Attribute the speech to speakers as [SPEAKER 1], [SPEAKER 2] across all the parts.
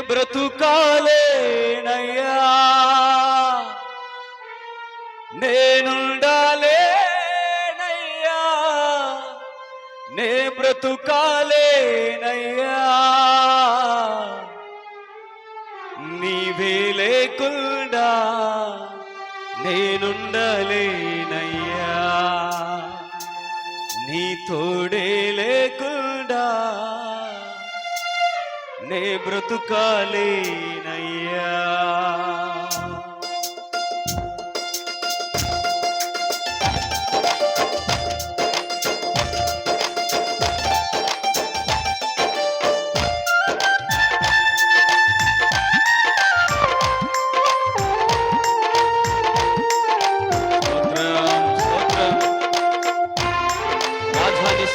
[SPEAKER 1] బ్రతుకాలేనయ్యా, నేనుండాలేనయ్యా, నే బ్రతుకాలేనయ్యా, నీవే లేకుండా నేనుండలేనయ్యా, నీ తోడే లేకుండా నే బ్రతుకాలేనయ్యా.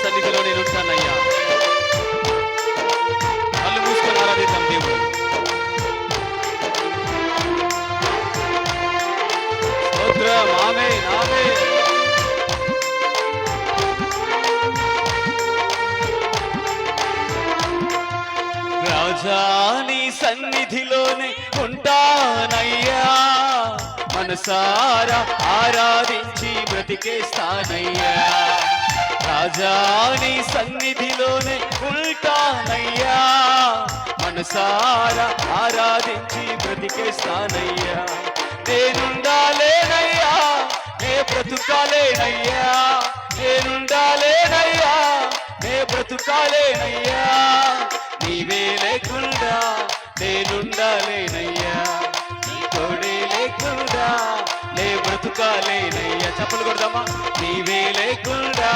[SPEAKER 1] సన్నిధిలో నేను ఉంటానయ్యా. కళ్ళు మూసుకొని ఆరాధిద్దాం దేవుడు. స్తోత్రం. ఆమేన్, ఆమేన్. రాజా నీ సన్నిధిలోనే ఉంటానయ్యా, మనసారా ఆరాధించి బ్రతికేస్తానయ్యా. రాజా నీ సన్నిధిలోనే ఉంటానయ్యా, మనసారా ఆరాధించి బ్రతికేస్తానయ్యా. నేనుండాలేనయ్యా, నే బ్రతుకాలేనయ్యా, నేనుండాలేనయ్యా, నే బ్రతుకాలేనయ్యా, నీవే లేకుండా నేనుండాలేనయ్యా, నీ తోడే లేకుండా నే బ్రతుకాలేనయ్యా. చప్పలు కొడదామా? నీవే లేకుండా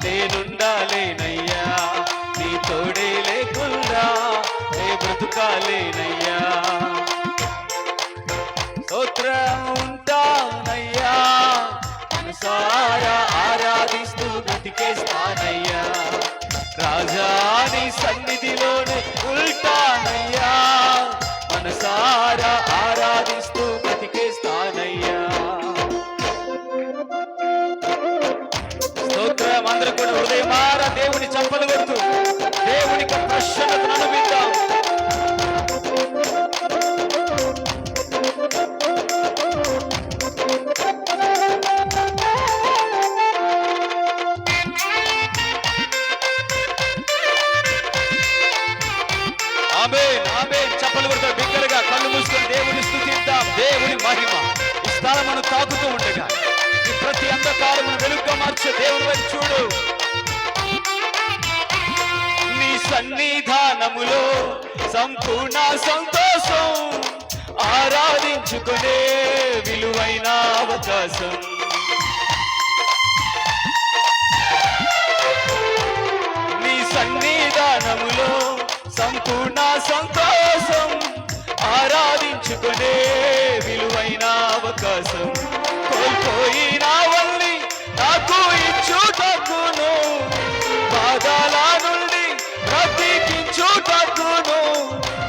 [SPEAKER 1] నేనుండాలేనయ్యా, నీ తోడే లేకుండా నే బ్రతుకాలేనయ్యా. స్తోత్రం. ఉంటానయ్యా, మనసారా ఆరాధిస్తూ బ్రతికేస్తానయ్యా. రాజా నీ సన్నిధిలోనే ఉంటానయ్యా, మనసారా ఆరాధిస్తూ బ్రతికేస్తానయ్యా. స్తోత్రం. అందరూ కూడా హృదయమారా దేవుని చప్పలు కొడుతూ దేవునికి ప్రసన్నతను అనుభవిద్దాం. ఆమేన్, ఆమేన్. చప్పలు కొడతాం బిగ్గరగా, కళ్ళు మూసుకొని దేవుని స్తుతిద్దాం. దేవుని మహిమ ఈ స్థలమును తాకుతూ ఉండగా ఈ ప్రతి అంధకారమును వెలుగుగా మార్చే దేవుని వైపు చూడు. నీ సన్నిధానములో సంపూర్ణ సంతోషం, ఆరాధించుకునే విలువైన అవకాశం. నీ సన్నిధానములో సంపూర్ణ సంతోషం, ఆరాధించుకునే విలువైన అవకాశం. కోల్పోయినవన్నీ నాకు ఇచ్చుటకును, బాధల నుండి బ్రతికించుటకును,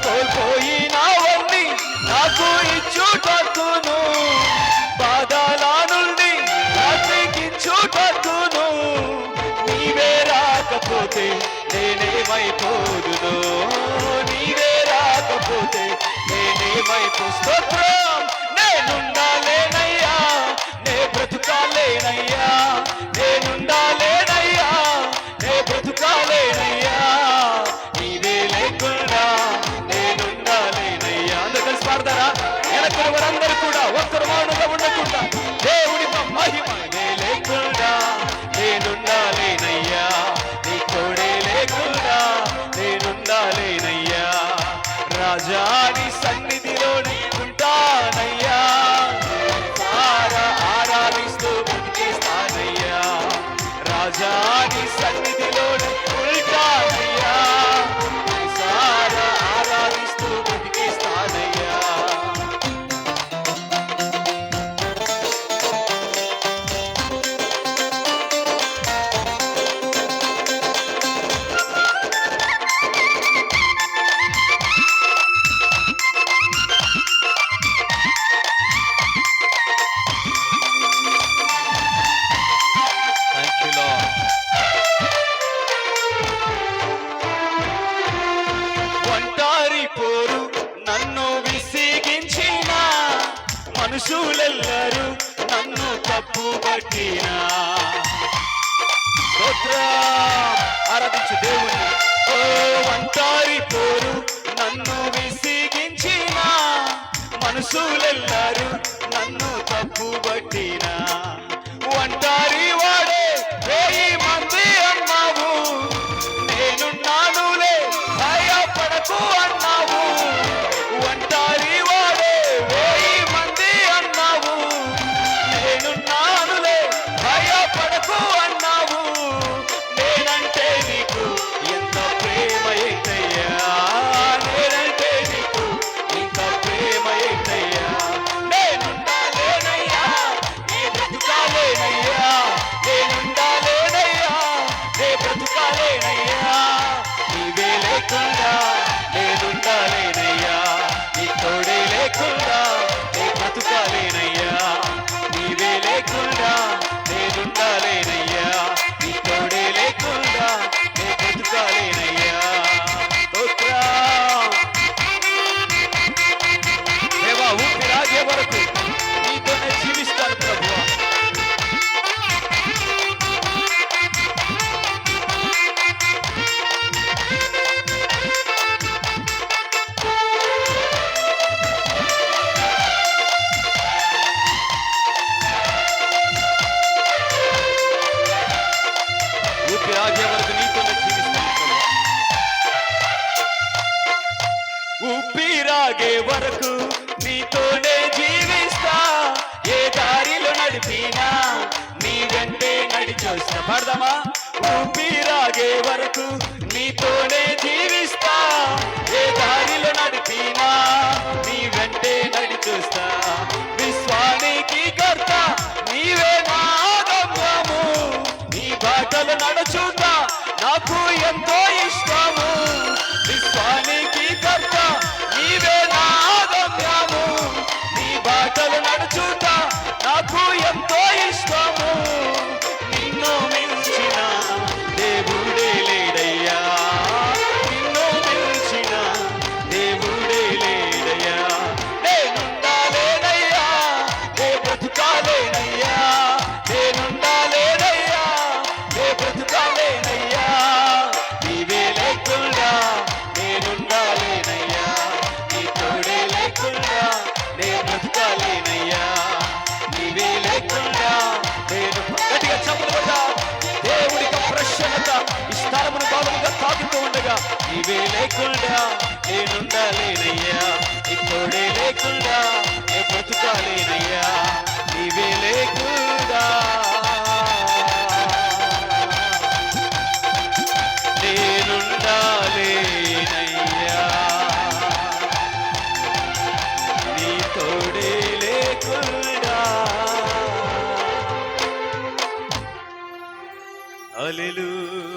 [SPEAKER 1] కోల్పోయినవన్నీ నాకు ఇచ్చుటకును, బాధల నుండి బ్రతికించుటకును, నీవే రాకపోతే నేనేమైపోదును, నీవే రాకపోతే నేనేమైపో. స్తోత్రం. నేనుండాలేనయ్యా, నే బ్రతుకాలేనయ్యా, నేనుండాలేనయ్యా, నే బ్రతుకాలేనయ్యా, నీవే లేకుండా నేనుండాలేనయ్యా. అందరూ కలిసి పాడతారా? వెనకరు వారందరూ కూడా ఒక్కరు మౌనంగా ఉండకుండా దేవుని మహిమ. నే లేకుండా నేనుండాలేనయ్యా, నీ తోడే లేకుండా నేనుండాలేనయ్యా. రాజా నీ సన్నిధిలోనే ఉంటానయ్యా, ఆరాధిస్తూ బ్రతికేస్తానయ్యా. రాజా నీ సన్నిధిలోనే ఉంటానయ్యా, ఆరాధిస్తూ బ్రతికేస్తానయ్యా. మనుషులెల్లరూ నన్ను తప్పుపట్టినా. ఆరాధించు దేవుని. ఓ ఒంటారి పోరు నన్ను విసిగించిన, మనుషులెల్లరూ నన్ను తప్పుపట్టినా. ఒంటారి వాడే 1000 మంది అన్నావు, నేనున్నానులే భయపడకు అన్నావు. ఒంటారి వాడే 1000 మంది అన్నావు, నేనున్నానులే భయపడకు అన్నావు. నేనంటే నీకు ఎంత ప్రేమ ఏంటయ్యా, నేనంటే నీకు ఎంత ప్రేమ ఏంటయ్యా. నేనుండాలేనయ్యా, నే బ్రతుకాలేనయ్యా, నేనుండాలేనయ్యా, నే బ్రతుకాలేనయ్యా. నీవే లేకుండా నేనుండాలేనయ్యా, నీ తోడే లేకుండా నే బ్రతుకాలేనయ్యా. నీవే లేకుండా నేనుండాలేనయ్యా, నీ తోడే లేకుండా నే బ్రతుకాలేనయ్యా. దేవా, ఊపిరాగే వరకు నీతోనే జీవిస్తాను ప్రభువా. ఊపిరాగే వరకు నీతోనే జీవిస్తాను ప్రభువా. ఊపిరాగే వరకు నీతోనే జీవిస్తా, ఏ దారిలో నడిపినా నీ వెంటే నడిచొస్తా. పడదామా? ఊపిరాగే వరకు నీతోనే జీవిస్తా, ఏ దారిలో నడిపినా నీ వెంటే నడిచొస్తా. విశ్వానికి కర్త నీవే నా గమ్యము, నీ బాటలు నడుచుతా నాకు ఎంతో ఇష్టము. విశ్వానికి కర్త నీవే నా గమ్యము, నీ బాటలు నడుచుతా నాకు ఎంతో ఇష్టము. నిన్ను మించిన దేవుడే లేడయ్యా, నిన్ను మించిన దేవుడే లేడయ్యా. నేనుండాలేనయ్యా, నే బ్రతుకాలేనయ్యా, నేనుండాలేనయ్యా, నే బ్రతుకాలేనయ్యా. నీవే లేకుండా నేనుండాలేనయ్యా, నీ తోడే లేకుండా నే బ్రతుకాలేనయ్యా. నీవే లేకుండా నేను. గట్టిగా చప్పట్లు కొడతా. దేవుడికి ప్రసన్నత ఈ స్థలమును బలముగా తాకుతూ ఉండగా, నీవే లేకుండా నేనుండాలేనయ్యా, నీ తోడే లేకుండా నే బ్రతుకాలేనయ్యా. నీవే లేకుండా నేనుండాలేనయ్యా, నీ తోడే లేకుండా. హల్లెలూయా.